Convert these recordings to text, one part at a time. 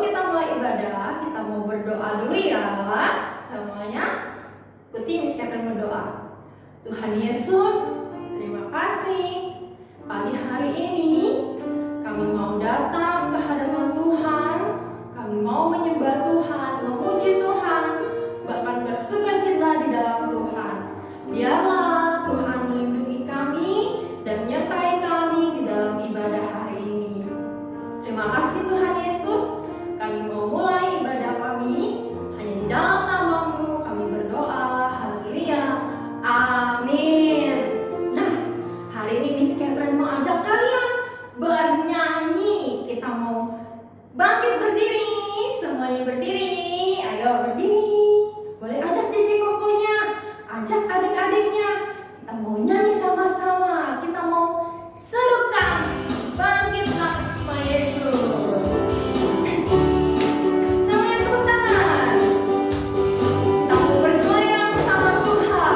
kita mulai ibadah, kita mau berdoa dulu ya. Semuanya ikuti Miss Catherine berdoa. Tuhan Yesus, terima kasih. Pagi hari ini kami mau datang ke hadapan Tuhan. Kami mau menyembah Tuhan, memuji Tuhan, bahkan bersukacita di dalam Tuhan. Biarlah Tuhan melindungi kami dan menyertai kami di dalam ibadah hari ini. Terima kasih Tuhan Yesus. Kami mau mulai ibadah kami hanya di dalam nama-Mu. Kami berdoa. Haleluya. Amin. Nah, hari ini Miss Catherine mau ajak kalian bernyanyi. Kita mau bangkit berdiri. Semuanya berdiri. Ayo berdiri. Boleh ajak cici kokonya, ajak adik-adiknya. Kita mau nyanyi sama-sama. Kita mau serukan bangkitlah sama Yesus. Semuanya tepuk tangan. Kita mau bergoyang sama Tuhan.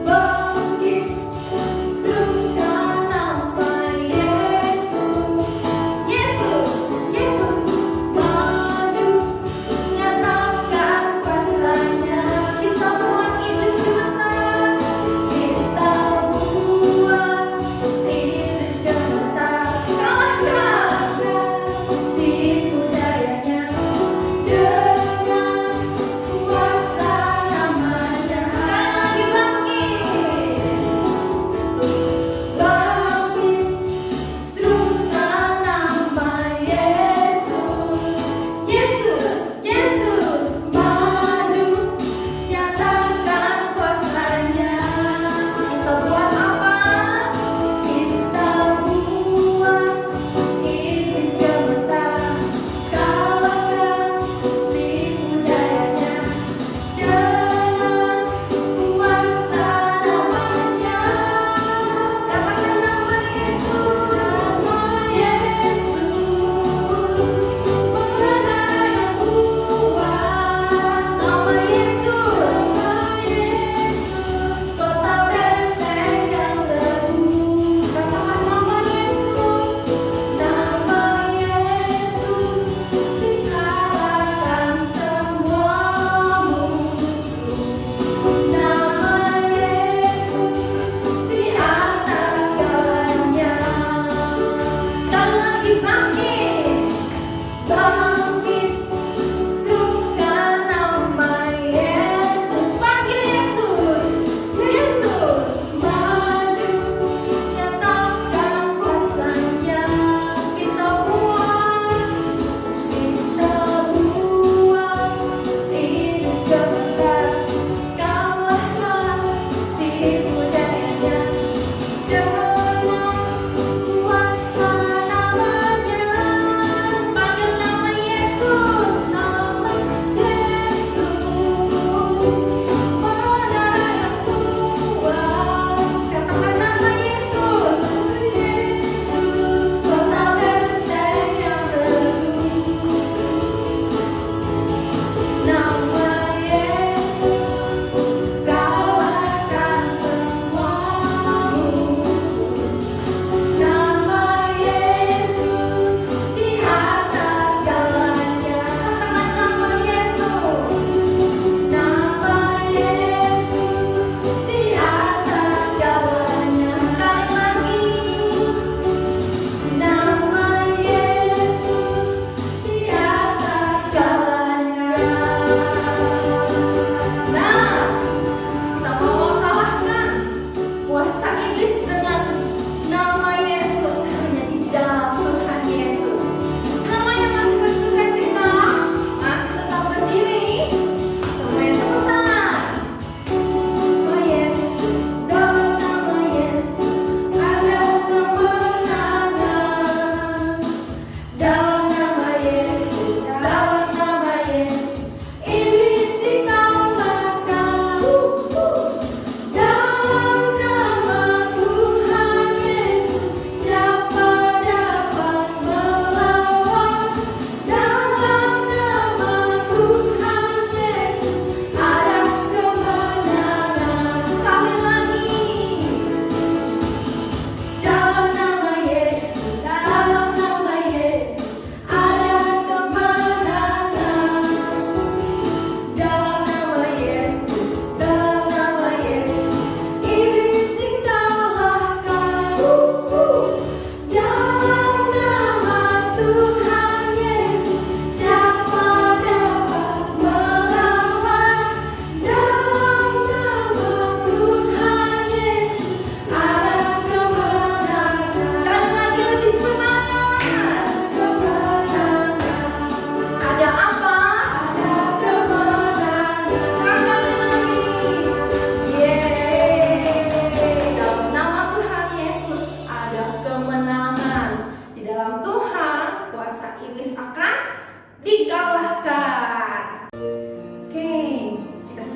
Bangkit, serukan nama Yesus. Yesus, Yesus, maju, nyatakan kuasanya. Kita buat iblis gemetar.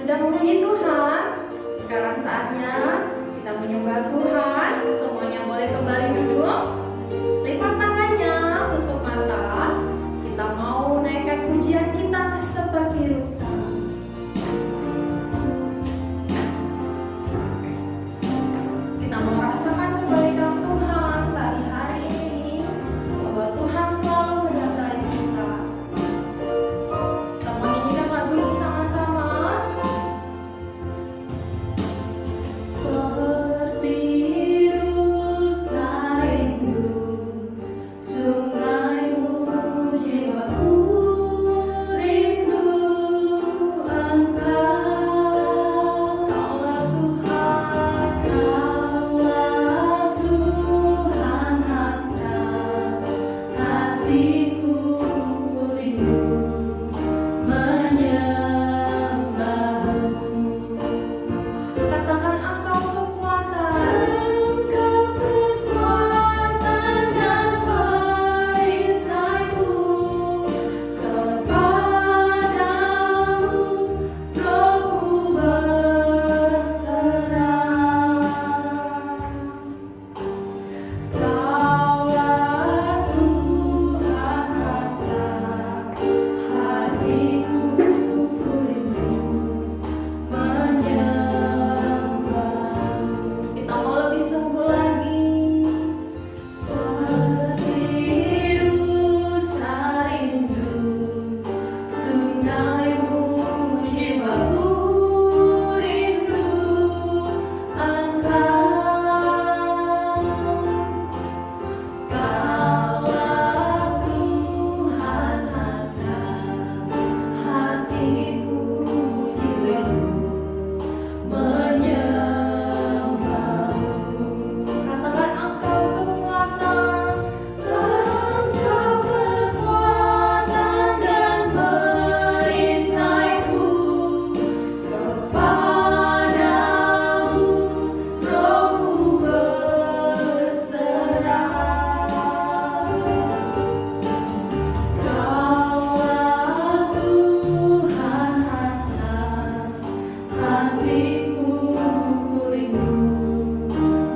sudah memuji Tuhan, sekarang saatnya kita menyembah Tuhan. Semuanya boleh kembali duduk, lipat tangannya, tutup mata. Kita mau naikkan pujian kita seperti rusa. Kita mau rasakan kebaikan Tuhan pagi hari ini, bahwa Tuhan selalu menyertai kita. Kita mau nyanyikan lagu ini sama-sama. Seperti rusa rindu, sungaimu jiwaku rindu Engkau. Kaulah Tuhan, Kaulah Tuhan hasrat hatiku rindu menyembahmu. Katakan Engkau kekuatan dan perisaiku, kepadamu rohku berserah. Kaulah Tuhan hasrat hatiku rindu menyembahmu. Kita mau lebih sungguh lagi. Seperti rusa rindu, sungaimu jiwaku rindu Engkau. Kaulah Tuhan hasrat hatiku jiwaku menyembahmu. Katakan Engkau kekuatan dan perisaiku, kepadamu rohku berserah. Kaulah Tuhan hasrat hatiku rindu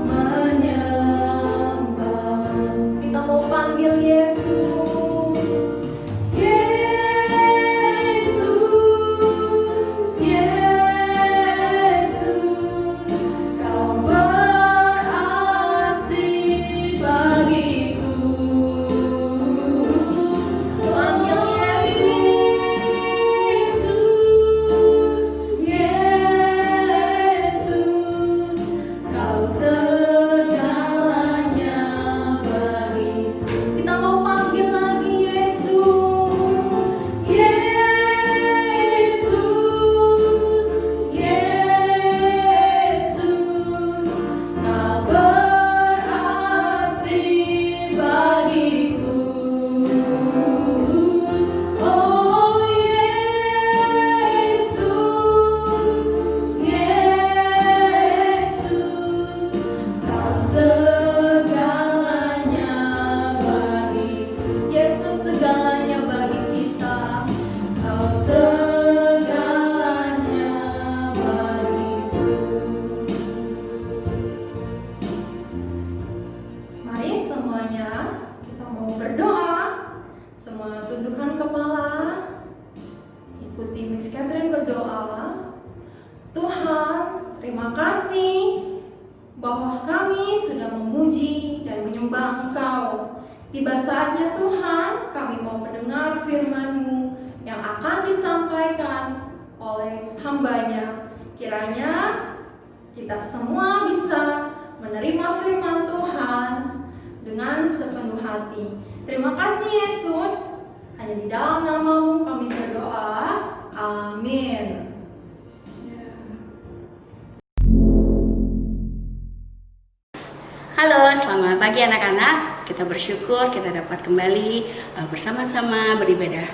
menyembahmu. Kita mau panggil Yesus. Yesus, Yesus, Kau berarti bagiku. Panggil Yesus, Yesus, Kau segalanya bagiku. Kita mau panggil lagi Yesus, Yesus, Yesus, Kau berarti bagiku. Oh Yesus, Yesus, Kau segalanya bagiku. Yesus segalanya bagi kita. Kau segalanya bagiku. Mari semuanya kita mau berdoa. Semua tundukkan kepala. Ikuti Miss Catherine berdoa. Tuhan, terima kasih bahwa kami sudah memuji dan menyembah Engkau. Tiba saatnya Tuhan, kami mau mendengar firman-Mu yang akan disampaikan oleh hamba-Nya. Kiranya kita semua bisa menerima firman Tuhan dengan sepenuh hati. Terima kasih Yesus. Hanya di dalam nama-Mu kami berdoa. Amin. Halo, selamat pagi anak-anak. Kita bersyukur kita dapat kembali bersama-sama beribadah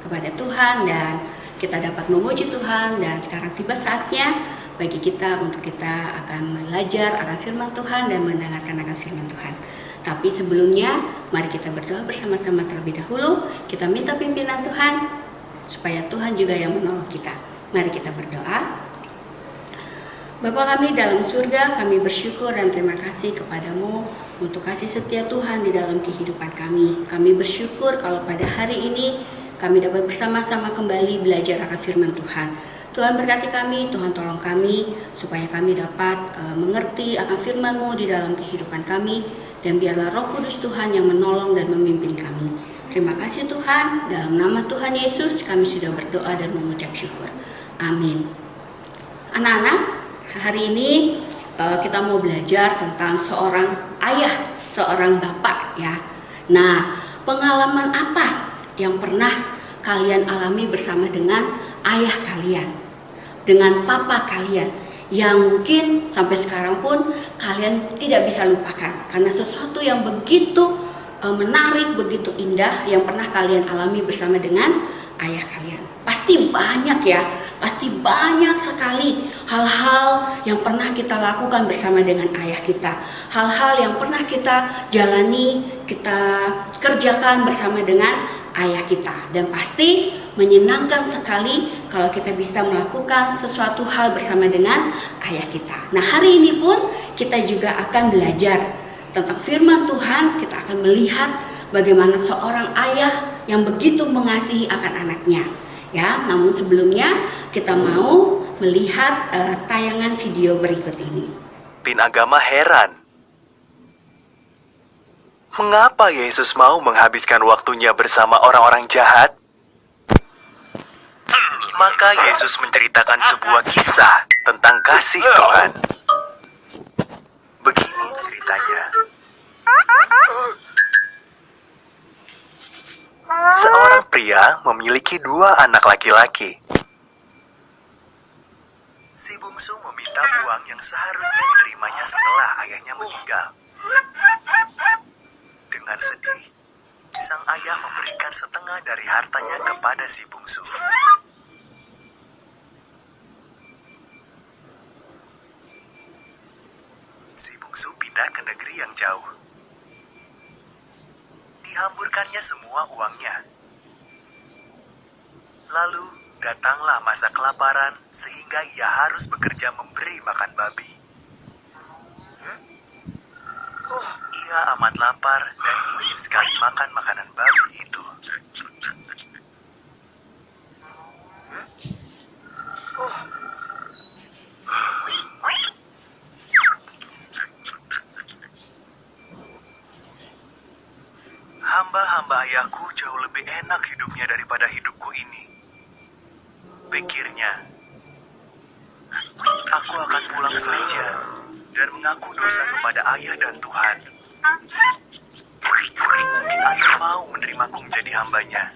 kepada Tuhan dan kita dapat memuji Tuhan. Dan sekarang tiba saatnya bagi kita untuk kita akan belajar akan firman Tuhan dan mendengarkan akan firman Tuhan. Tapi sebelumnya, mari kita berdoa bersama-sama terlebih dahulu. Kita minta pimpinan Tuhan supaya Tuhan juga yang menolong kita. Mari kita berdoa. Bapa kami dalam surga, kami bersyukur dan terima kasih kepadamu untuk kasih setia Tuhan di dalam kehidupan kami. Kami bersyukur kalau pada hari ini kami dapat bersama-sama kembali belajar akan firman Tuhan. Tuhan berkati kami, Tuhan tolong kami supaya kami dapat mengerti akan firman-Mu di dalam kehidupan kami, dan biarlah Roh Kudus Tuhan yang menolong dan memimpin kami. Terima kasih Tuhan, dalam nama Tuhan Yesus kami sudah berdoa dan mengucap syukur. Amin. Anak-anak, hari ini kita mau belajar tentang seorang ayah, seorang bapak ya. Nah, pengalaman apa yang pernah kalian alami bersama dengan ayah kalian, dengan papa kalian, yang mungkin sampai sekarang pun kalian tidak bisa lupakan karena sesuatu yang begitu menarik, begitu indah yang pernah kalian alami bersama dengan ayah kalian. Pasti banyak ya, pasti banyak sekali hal-hal yang pernah kita lakukan bersama dengan ayah kita, hal-hal yang pernah kita jalani, kita kerjakan bersama dengan ayah kita, dan pasti menyenangkan sekali kalau kita bisa melakukan sesuatu hal bersama dengan ayah kita. Nah, hari ini pun kita juga akan belajar tentang firman Tuhan. Kita akan melihat bagaimana seorang ayah yang begitu mengasihi akan anaknya. Ya, namun sebelumnya kita mau melihat tayangan video berikut ini. Pin agama heran. Mengapa Yesus mau menghabiskan waktunya bersama orang-orang jahat? Maka Yesus menceritakan sebuah kisah tentang kasih Tuhan. Begini ceritanya. Seorang pria memiliki 2 anak laki-laki. Si bungsu meminta uang yang seharusnya diterimanya setelah ayahnya meninggal. Dengan sedih, sang ayah memberikan setengah dari hartanya kepada si bungsu. Si bungsu pindah ke negeri yang jauh. Dihamburkannya semua uangnya. Lalu datanglah masa kelaparan sehingga ia harus bekerja memberi makan babi. Ia amat lapar dan ingin sekali makan makanan babi itu. Hamba-hamba ayahku jauh lebih enak hidupnya daripada hidupku ini, pikirnya. Aku akan pulang saja dan mengaku dosa kepada ayah dan Tuhan. Mungkin ayah mau menerimaku menjadi hambanya.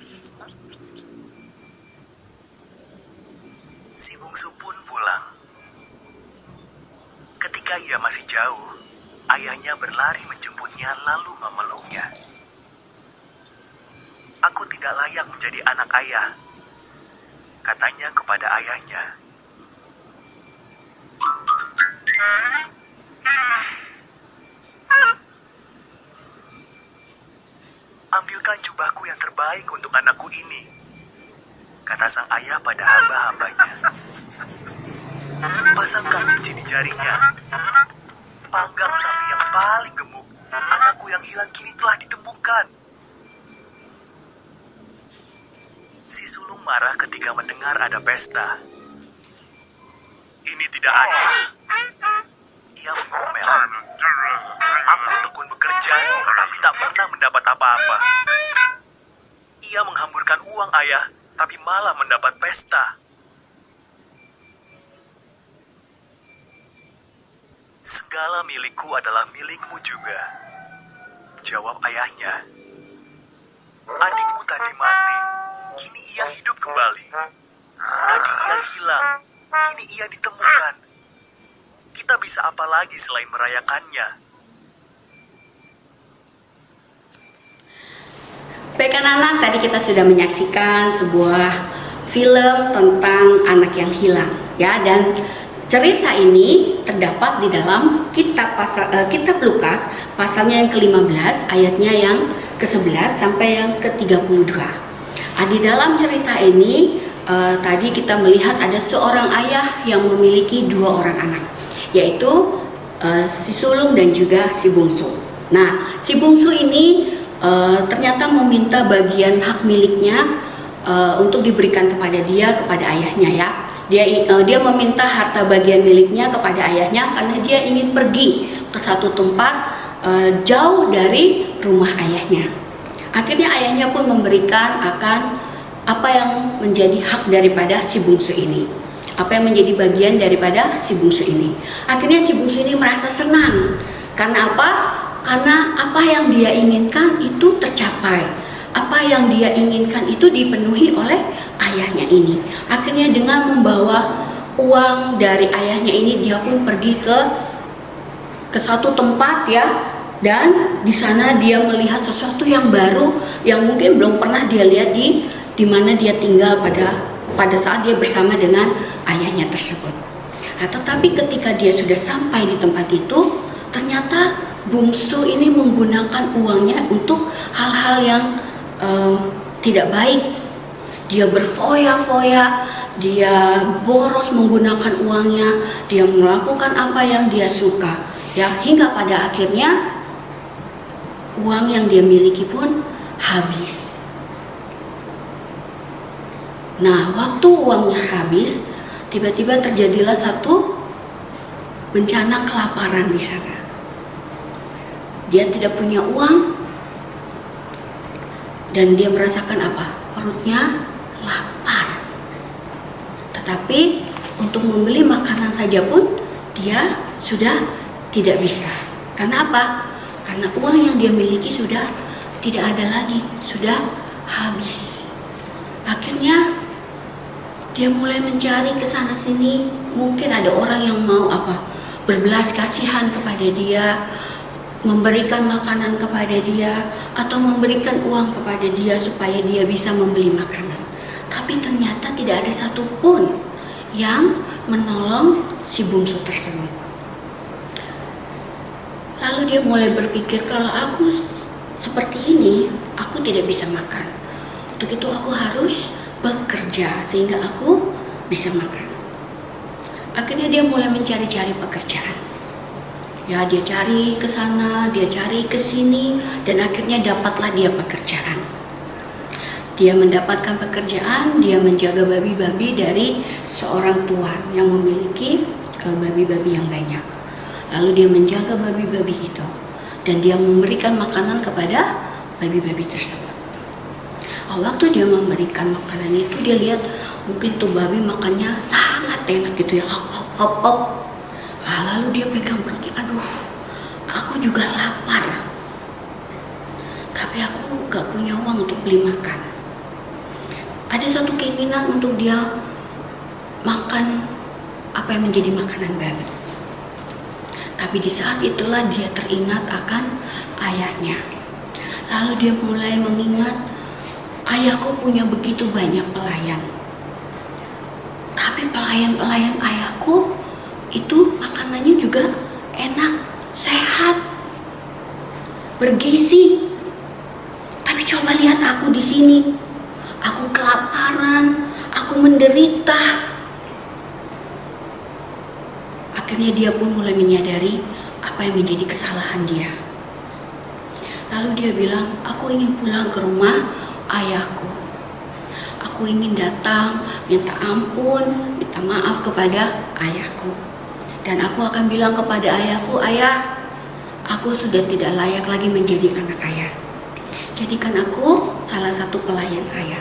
Si bungsu pun pulang. Ketika ia masih jauh, ayahnya berlari menjemputnya lalu memeluknya. Aku tidak layak menjadi anak ayah, katanya kepada ayahnya. Ambilkan jubahku yang terbaik untuk anakku ini, kata sang ayah pada hamba-hambanya. Pasangkan cincin di jarinya. Panggang sapi yang paling gemuk, anakku yang hilang kini telah ditemukan. Si sulung marah ketika mendengar ada pesta. Ini tidak adil. Ia mengomel. Aku tekun bekerja, tapi tak pernah mendapat apa-apa. Ia menghamburkan uang ayah, tapi malah mendapat pesta. Segala milikku adalah milikmu juga, jawab ayahnya. Adikmu tadi mati, kini ia hidup kembali. Tadi ia hilang, kini ia ditemukan. Kita bisa apa lagi selain merayakannya? Baik anak-anak, tadi kita sudah menyaksikan sebuah film tentang anak yang hilang, ya, dan cerita ini terdapat di dalam kitab Lukas pasalnya yang ke-15 ayatnya yang ke-11 sampai yang ke-32. Di dalam cerita ini tadi kita melihat ada seorang ayah yang memiliki 2 orang anak, yaitu si sulung dan juga si bungsu. Nah, si bungsu ini ternyata meminta bagian hak miliknya untuk diberikan kepada ayahnya ya. Dia meminta harta bagian miliknya kepada ayahnya karena dia ingin pergi ke satu tempat jauh dari rumah ayahnya. Akhirnya ayahnya pun memberikan akan apa yang menjadi hak daripada si bungsu ini, apa yang menjadi bagian daripada si bungsu ini. Akhirnya si bungsu ini merasa senang. Karena apa? Karena apa yang dia inginkan itu tercapai. Apa yang dia inginkan itu dipenuhi oleh ayahnya ini. Akhirnya dengan membawa uang dari ayahnya ini, dia pun pergi ke satu tempat ya. Dan di sana dia melihat sesuatu yang baru yang mungkin belum pernah dia lihat di mana dia tinggal pada saat dia bersama dengan ayahnya tersebut. Nah, tetapi ketika dia sudah sampai di tempat itu, ternyata bungsu ini menggunakan uangnya untuk hal-hal yang tidak baik. Dia berfoya-foya, dia boros menggunakan uangnya, dia melakukan apa yang dia suka, ya, hingga pada akhirnya uang yang dia miliki pun habis. Nah, waktu uangnya habis, tiba-tiba terjadilah satu bencana kelaparan di sana. Dia tidak punya uang dan dia merasakan apa? Perutnya lapar. Tetapi untuk membeli makanan saja pun dia sudah tidak bisa. Karena apa? Karena uang yang dia miliki sudah tidak ada lagi, sudah habis. Akhirnya dia mulai mencari ke sana sini, mungkin ada orang yang mau berbelas kasihan kepada dia, memberikan makanan kepada dia, atau memberikan uang kepada dia supaya dia bisa membeli makanan. Tapi ternyata tidak ada satupun yang menolong si bungsu tersebut. Lalu dia mulai berpikir, kalau aku seperti ini, aku tidak bisa makan. Untuk itu aku harus bekerja sehingga aku bisa makan. Akhirnya dia mulai mencari-cari pekerjaan. Ya, dia cari ke sana, dia cari ke sini, dan akhirnya dapatlah dia pekerjaan. Dia mendapatkan pekerjaan, dia menjaga babi-babi dari seorang tuan yang memiliki babi-babi yang banyak. Lalu dia menjaga babi-babi itu dan dia memberikan makanan kepada babi-babi tersebut. Waktu dia memberikan makanan itu, dia lihat mungkin tuh babi makannya sangat enak gitu ya, hop hop hop hop. Lalu dia pegang perutnya, aduh, aku juga lapar, tapi aku gak punya uang untuk beli makan. Ada satu keinginan untuk dia makan apa yang menjadi makanan babi. Tapi di saat itulah dia teringat akan ayahnya. Lalu dia mulai mengingat, ayahku punya begitu banyak pelayan. Tapi pelayan-pelayan ayahku itu makanannya juga enak, sehat, bergizi. Tapi coba lihat aku di sini. Aku kelaparan, aku menderita. Akhirnya dia pun mulai menyadari apa yang menjadi kesalahan dia. Lalu dia bilang, aku ingin pulang ke rumah ayahku. Aku ingin datang, minta ampun, minta maaf kepada ayahku. Dan aku akan bilang kepada ayahku, ayah, aku sudah tidak layak lagi menjadi anak ayah. Jadikan aku salah satu pelayan ayah.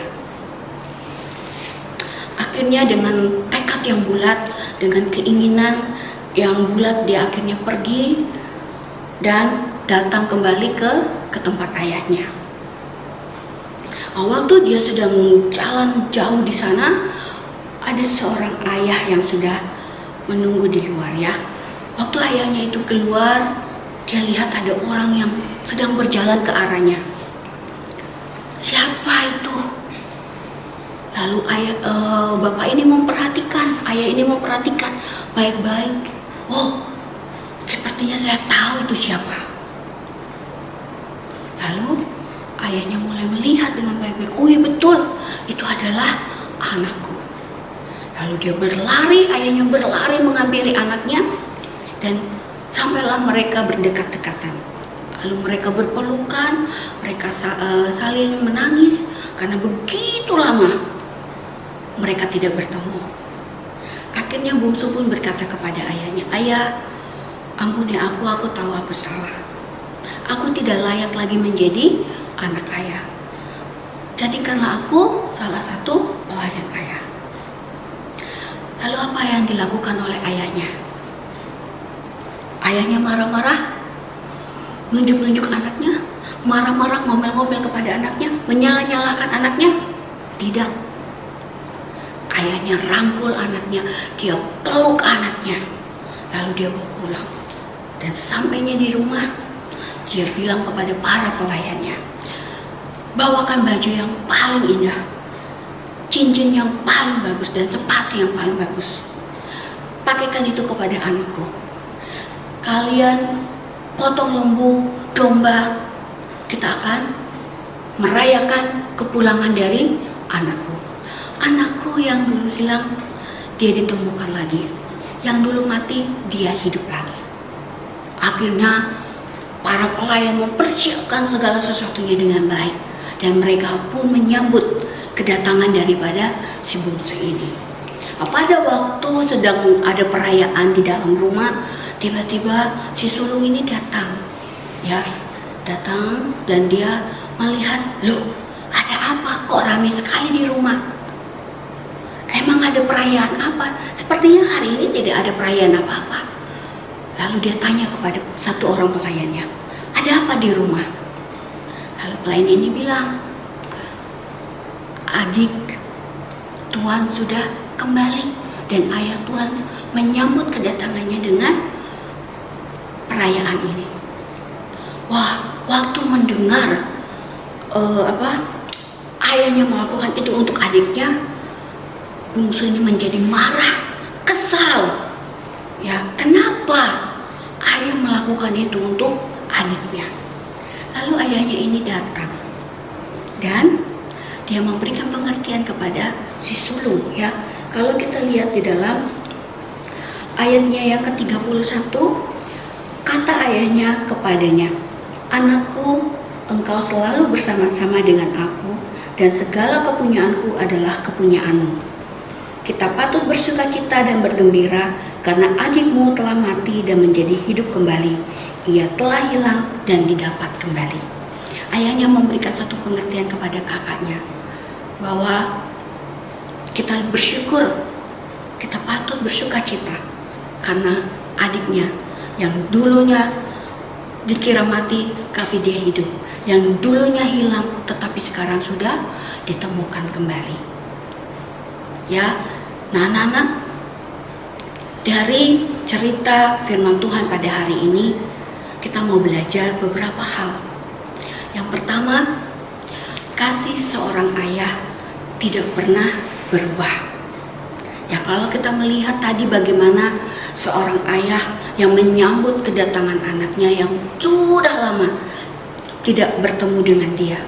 Akhirnya dengan tekad yang bulat, dengan keinginan yang bulat, dia akhirnya pergi dan datang kembali ke tempat ayahnya. Waktu dia sedang jalan jauh di sana, ada seorang ayah yang sudah menunggu di luar ya. Waktu ayahnya itu keluar, dia lihat ada orang yang sedang berjalan ke arahnya. Siapa itu? Lalu bapak ini memperhatikan, ayah ini memperhatikan baik-baik. Oh, sepertinya saya tahu itu siapa. Lalu ayahnya mulai melihat dengan baik-baik. Oh iya betul, itu adalah anakku. Lalu dia berlari, ayahnya berlari menghampiri anaknya, dan sampailah mereka berdekat-dekatan. Lalu mereka berpelukan, mereka saling menangis karena begitu lama mereka tidak bertemu. Akhirnya bungsu pun berkata kepada ayahnya, "Ayah, ampuni aku tahu aku salah. Aku tidak layak lagi menjadi anak ayah. Jadikanlah aku salah satu pelayan ayah." Lalu apa yang dilakukan oleh ayahnya? Ayahnya marah-marah, nunjuk-nunjuk anaknya, marah-marah ngomel-ngomel kepada anaknya, menyala-nyalakan anaknya? Tidak. Ayahnya rangkul anaknya, dia peluk anaknya, lalu dia bawa pulang. Dan sampainya di rumah, dia bilang kepada para pelayannya, "Bawakan baju yang paling indah, cincin yang paling bagus, dan sepatu yang paling bagus. Pakaikan itu kepada anakku. Kalian potong lembu, domba, kita akan merayakan kepulangan dari anakku. Anakku yang dulu hilang, dia ditemukan lagi. Yang dulu mati, dia hidup lagi." Akhirnya para pelayan mempersiapkan segala sesuatunya dengan baik, dan mereka pun menyambut kedatangan daripada si bungsu ini. Pada waktu sedang ada perayaan di dalam rumah, tiba-tiba si sulung ini datang, datang, dan dia melihat, "Loh, ada apa? Kok ramai sekali di rumah? Emang ada perayaan apa? Sepertinya hari ini tidak ada perayaan apa-apa." Lalu dia tanya kepada satu orang pelayannya, "Ada apa di rumah?" Lalu pelayan ini bilang, "Adik Tuhan sudah kembali, dan ayah Tuhan menyambut kedatangannya dengan perayaan ini." Wah, waktu mendengar ayahnya melakukan itu untuk adiknya, bungsu ini menjadi marah, kesal. Kenapa ayah melakukan itu untuk adiknya? Lalu ayahnya ini datang, dan dia memberikan pengertian kepada si sulung. Kalau kita lihat di dalam ayatnya yang ke-31, kata ayahnya kepadanya, "Anakku, engkau selalu bersama-sama dengan aku, dan segala kepunyaanku adalah kepunyaanmu. Kita patut bersukacita dan bergembira karena adikmu telah mati dan menjadi hidup kembali. Ia telah hilang dan didapat kembali." Ayahnya memberikan satu pengertian kepada kakaknya bahwa kita bersyukur, kita patut bersukacita karena adiknya yang dulunya dikira mati tapi dia hidup, yang dulunya hilang tetapi sekarang sudah ditemukan kembali. Nah anak-anak, dari cerita firman Tuhan pada hari ini kita mau belajar beberapa hal. Yang pertama, kasih seorang ayah tidak pernah berubah. Kalau kita melihat tadi bagaimana seorang ayah yang menyambut kedatangan anaknya yang sudah lama tidak bertemu dengan dia.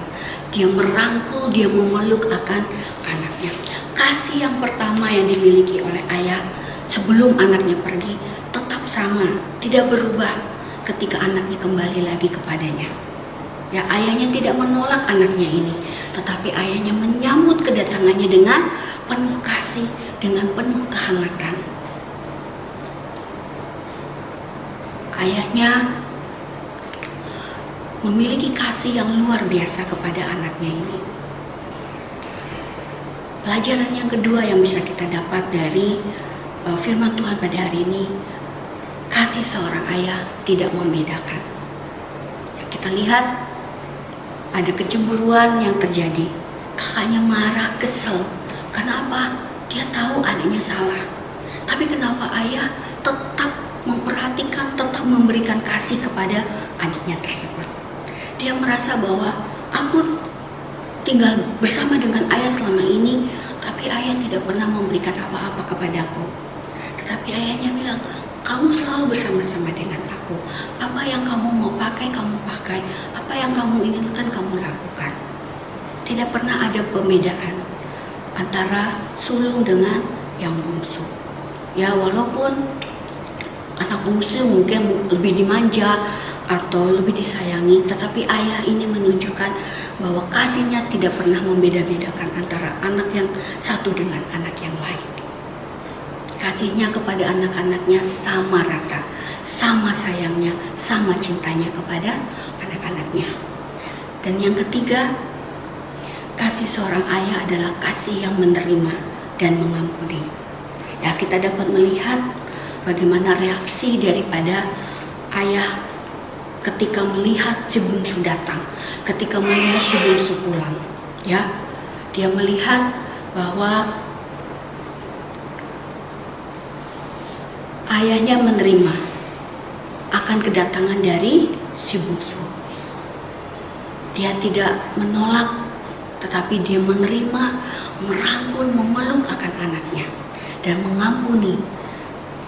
Dia merangkul, dia memeluk akan anaknya. Kasih yang pertama yang dimiliki oleh ayah sebelum anaknya pergi tetap sama, tidak berubah ketika anaknya kembali lagi kepadanya. Ayahnya tidak menolak anaknya ini, tetapi ayahnya menyambut kedatangannya dengan penuh kasih, dengan penuh kehangatan. Ayahnya memiliki kasih yang luar biasa kepada anaknya ini. Pelajaran yang kedua yang bisa kita dapat dari firman Tuhan pada hari ini, kasih seorang ayah tidak membedakan. Kita lihat ada kecemburuan yang terjadi. Kakaknya marah, kesel. Kenapa? Dia tahu adiknya salah. Tapi kenapa ayah tetap memperhatikan, tetap memberikan kasih kepada adiknya tersebut? Dia merasa bahwa aku tinggal bersama dengan ayah selama ini, tapi ayah tidak pernah memberikan apa-apa kepadaku. Tetapi ayahnya bilang, kamu selalu bersama-sama dengan aku. Apa yang kamu mau pakai, kamu pakai. Apa yang kamu inginkan, kamu lakukan. Tidak pernah ada pembedaan antara sulung dengan yang bungsu. Ya, walaupun anak bungsu mungkin lebih dimanja atau lebih disayangi, tetapi ayah ini menunjukkan bahwa kasihnya tidak pernah membeda-bedakan antara anak yang satu dengan anak yang lain. Kasihnya kepada anak-anaknya sama rata, sama sayangnya, sama cintanya kepada anak-anaknya. Dan yang ketiga, kasih seorang ayah adalah kasih yang menerima dan mengampuni. Ya, kita dapat melihat bagaimana reaksi daripada ayah ketika melihat si bungsu datang, ketika melihat si bungsu pulang. Ya, dia melihat bahwa ayahnya menerima akan kedatangan dari si bungsu. Dia tidak menolak, tetapi dia menerima, merangkul, memeluk akan anaknya, dan mengampuni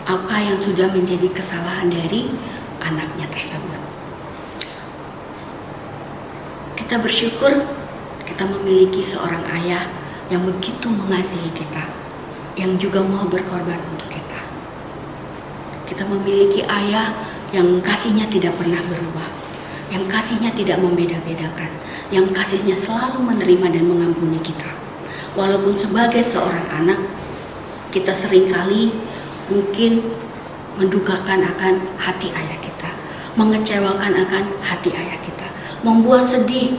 apa yang sudah menjadi kesalahan dari anaknya tersebut. Kita bersyukur kita memiliki seorang ayah yang begitu mengasihi kita, yang juga mau berkorban untuk kita. Kita memiliki ayah yang kasihnya tidak pernah berubah, yang kasihnya tidak membeda-bedakan, yang kasihnya selalu menerima dan mengampuni kita. Walaupun sebagai seorang anak, kita seringkali mungkin mendukakan akan hati ayah kita, mengecewakan akan hati ayah kita, membuat sedih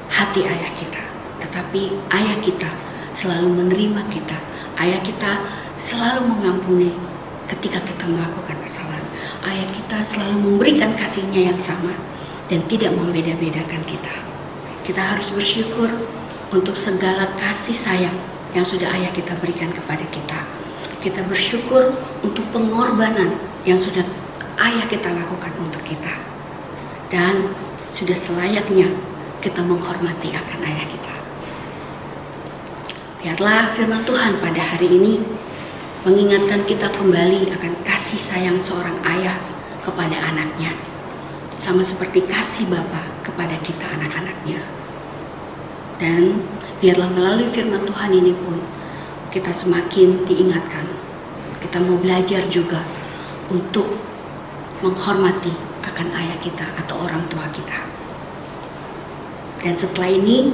hati ayah kita. Tetapi ayah kita selalu menerima kita, ayah kita selalu mengampuni ketika kita melakukan kesalahan. Ayah kita selalu memberikan kasihnya yang sama dan tidak membeda-bedakan kita. Kita harus bersyukur untuk segala kasih sayang yang sudah ayah kita berikan kepada kita. Kita bersyukur untuk pengorbanan yang sudah ayah kita lakukan untuk kita. Dan sudah selayaknya kita menghormati akan ayah kita. Biarlah firman Tuhan pada hari ini mengingatkan kita kembali akan kasih sayang seorang ayah kepada anaknya, sama seperti kasih Bapa kepada kita anak-anaknya. Dan biarlah melalui firman Tuhan ini pun kita semakin diingatkan, kita mau belajar juga untuk menghormati akan ayah kita atau orang tua kita. Dan setelah ini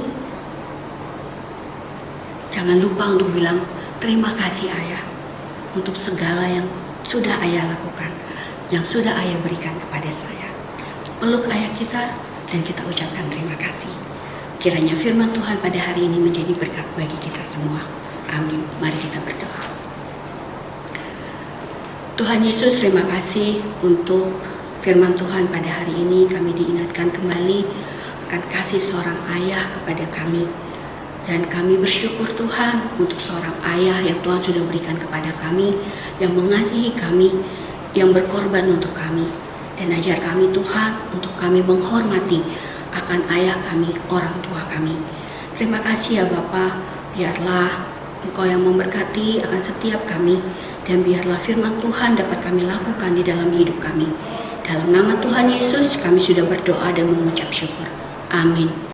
jangan lupa untuk bilang terima kasih ayah untuk segala yang sudah ayah lakukan, yang sudah ayah berikan kepada saya. Peluk ayah kita dan kita ucapkan terima kasih. Kiranya firman Tuhan pada hari ini menjadi berkat bagi kita semua. Amin. Mari kita berdoa. Tuhan Yesus, terima kasih untuk firman Tuhan pada hari ini. Kami diingatkan kembali akan kasih seorang ayah kepada kami. Dan kami bersyukur Tuhan untuk seorang ayah yang Tuhan sudah berikan kepada kami, yang mengasihi kami, yang berkorban untuk kami. Dan ajar kami Tuhan untuk kami menghormati akan ayah kami, orang tua kami. Terima kasih ya Bapa, biarlah Engkau yang memberkati akan setiap kami, dan biarlah firman Tuhan dapat kami lakukan di dalam hidup kami. Dalam nama Tuhan Yesus kami sudah berdoa dan mengucap syukur. Amin.